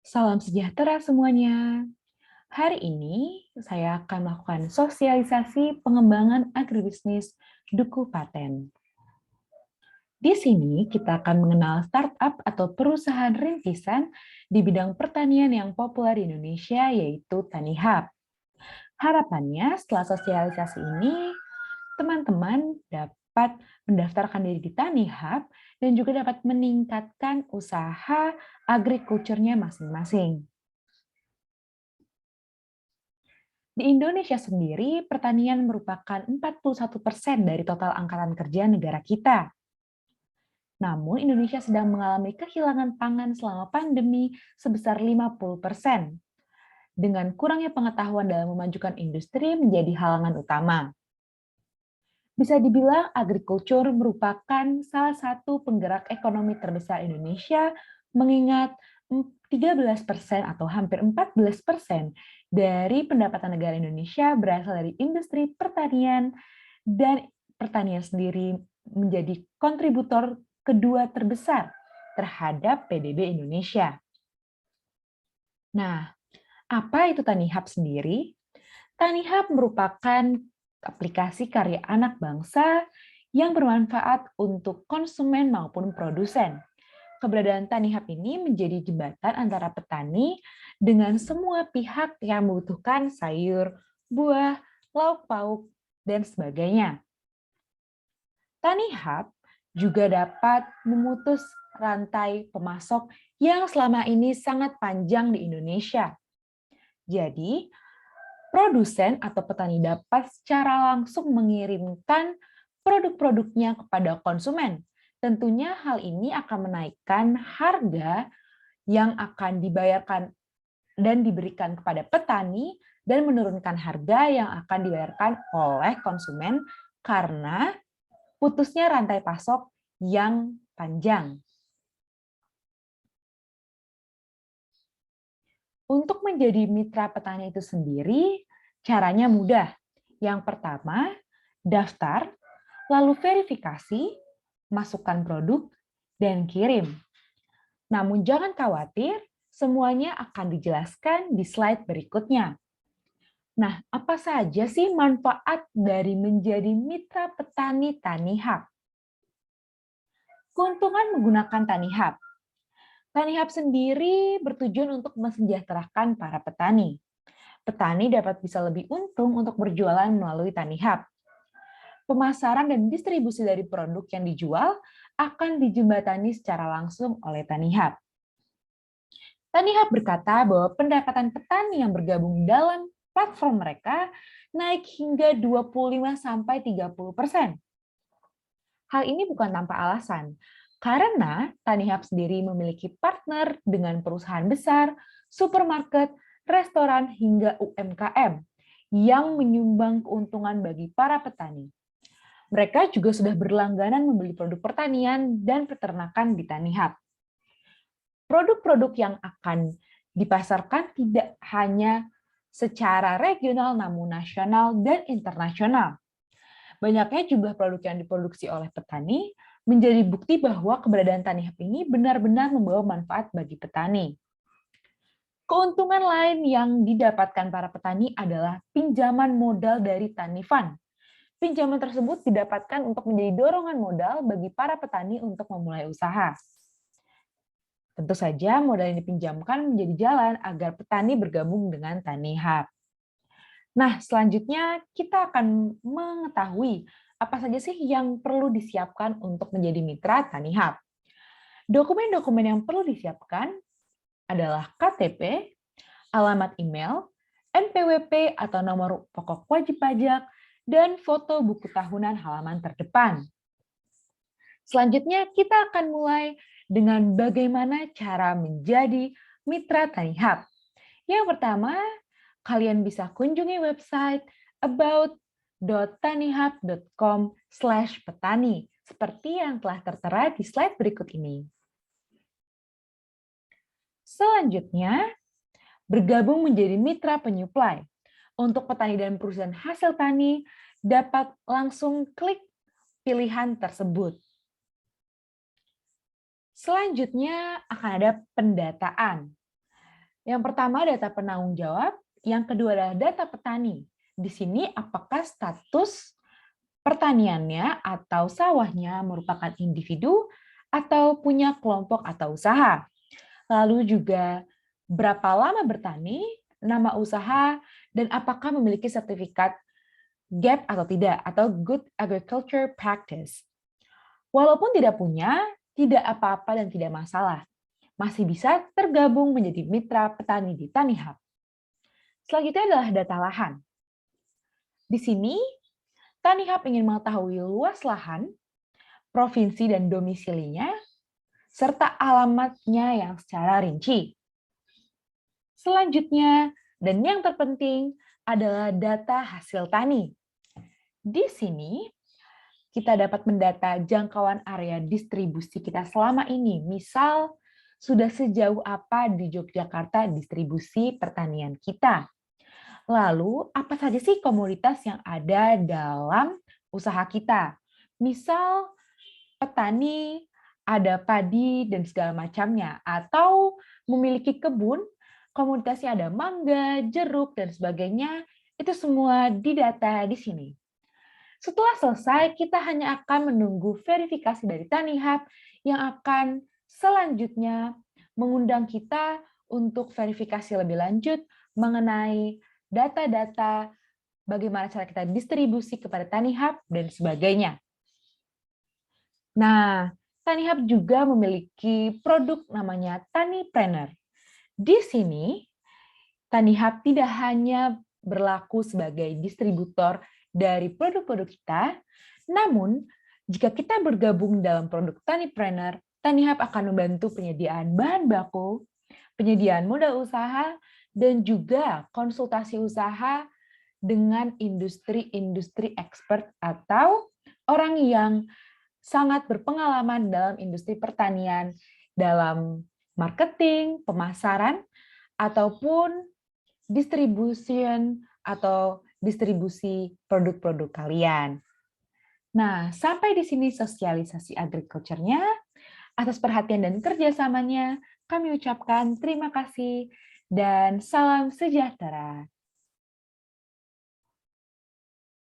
Salam sejahtera semuanya. Hari ini saya akan melakukan sosialisasi pengembangan agribisnis Duku Paten. Di sini kita akan mengenal startup atau perusahaan rintisan di bidang pertanian yang populer di Indonesia, yaitu TaniHub. Harapannya setelah sosialisasi ini, teman-teman dapat mendaftarkan diri di TaniHub dan juga dapat meningkatkan usaha agrikulturnya masing-masing. Di Indonesia sendiri, pertanian merupakan 41% dari total angkatan kerja negara kita. Namun, Indonesia sedang mengalami kehilangan pangan selama pandemi sebesar 50%. Dengan kurangnya pengetahuan dalam memajukan industri menjadi halangan utama. Bisa dibilang agrikultur merupakan salah satu penggerak ekonomi terbesar Indonesia, mengingat 13% atau hampir 14% dari pendapatan negara Indonesia berasal dari industri pertanian, dan pertanian sendiri menjadi kontributor kedua terbesar terhadap PDB Indonesia. Nah, apa itu TaniHub sendiri? TaniHub merupakan aplikasi karya anak bangsa yang bermanfaat untuk konsumen maupun produsen. Keberadaan TaniHub ini menjadi jembatan antara petani dengan semua pihak yang membutuhkan sayur, buah, lauk pauk, dan sebagainya. TaniHub juga dapat memutus rantai pemasok yang selama ini sangat panjang di Indonesia. Jadi, produsen atau petani dapat secara langsung mengirimkan produk-produknya kepada konsumen. Tentunya hal ini akan menaikkan harga yang akan dibayarkan dan diberikan kepada petani dan menurunkan harga yang akan dibayarkan oleh konsumen karena putusnya rantai pasok yang panjang. Untuk menjadi mitra petani itu sendiri, caranya mudah. Yang pertama, daftar, lalu verifikasi, masukkan produk, dan kirim. Namun jangan khawatir, semuanya akan dijelaskan di slide berikutnya. Nah, apa saja sih manfaat dari menjadi mitra petani TaniHub? Keuntungan menggunakan TaniHub. TaniHub sendiri bertujuan untuk mesejahterakan para petani. Petani dapat bisa lebih untung untuk berjualan melalui TaniHub. Pemasaran dan distribusi dari produk yang dijual akan dijembatani secara langsung oleh TaniHub. TaniHub berkata bahwa pendapatan petani yang bergabung dalam platform mereka naik hingga 25-30%. Hal ini bukan tanpa alasan, karena TaniHub sendiri memiliki partner dengan perusahaan besar, supermarket, restoran, hingga UMKM yang menyumbang keuntungan bagi para petani. Mereka juga sudah berlangganan membeli produk pertanian dan peternakan di TaniHub. Produk-produk yang akan dipasarkan tidak hanya secara regional, namun nasional dan internasional. Banyaknya jumlah produk yang diproduksi oleh petani menjadi bukti bahwa keberadaan TaniHub ini benar-benar membawa manfaat bagi petani. Keuntungan lain yang didapatkan para petani adalah pinjaman modal dari TaniFund. Pinjaman tersebut didapatkan untuk menjadi dorongan modal bagi para petani untuk memulai usaha. Tentu saja modal yang dipinjamkan menjadi jalan agar petani bergabung dengan TaniHub. Nah, selanjutnya kita akan mengetahui apa saja sih yang perlu disiapkan untuk menjadi mitra TaniHub. Dokumen-dokumen yang perlu disiapkan adalah KTP, alamat email, NPWP atau nomor pokok wajib pajak, dan foto buku tahunan halaman terdepan. Selanjutnya kita akan mulai dengan bagaimana cara menjadi mitra TaniHub. Yang pertama, kalian bisa kunjungi website about.tanihub.com/petani seperti yang telah tertera di slide berikut ini. Selanjutnya, bergabung menjadi mitra penyuplai. Untuk petani dan perusahaan hasil tani, dapat langsung klik pilihan tersebut. Selanjutnya akan ada pendataan. Yang pertama data penanggung jawab, yang kedua adalah data petani. Di sini apakah status pertaniannya atau sawahnya merupakan individu atau punya kelompok atau usaha. Lalu juga berapa lama bertani, nama usaha, dan apakah memiliki sertifikat GAP atau tidak, atau Good Agriculture Practice. Walaupun tidak punya, tidak apa-apa dan tidak masalah. Masih bisa tergabung menjadi mitra petani di TaniHub. Selanjutnya adalah data lahan. Di sini, TaniHub ingin mengetahui luas lahan, provinsi dan domisilinya, serta alamatnya yang secara rinci. Selanjutnya, dan yang terpenting, adalah data hasil tani. Di sini, kita dapat mendata jangkauan area distribusi kita selama ini. Misal, sudah sejauh apa di Yogyakarta distribusi pertanian kita. Lalu, apa saja sih komoditas yang ada dalam usaha kita? Misal, petani, ada padi, dan segala macamnya. Atau memiliki kebun, komoditasnya ada mangga, jeruk, dan sebagainya. Itu semua didata di sini. Setelah selesai, kita hanya akan menunggu verifikasi dari TaniHub yang akan selanjutnya mengundang kita untuk verifikasi lebih lanjut mengenai data-data, bagaimana cara kita distribusi kepada TaniHub, dan sebagainya. Nah, TaniHub juga memiliki produk namanya Tanipreneur. Di sini, TaniHub tidak hanya berlaku sebagai distributor dari produk-produk kita, namun jika kita bergabung dalam produk Tanipreneur, TaniHub akan membantu penyediaan bahan baku, penyediaan modal usaha, dan juga konsultasi usaha dengan industri-industri expert atau orang yang sangat berpengalaman dalam industri pertanian, dalam marketing, pemasaran, ataupun distribution atau distribusi produk-produk kalian. Nah, sampai di sini sosialisasi agriculture-nya. Atas perhatian dan kerjasamanya, kami ucapkan terima kasih dan salam sejahtera.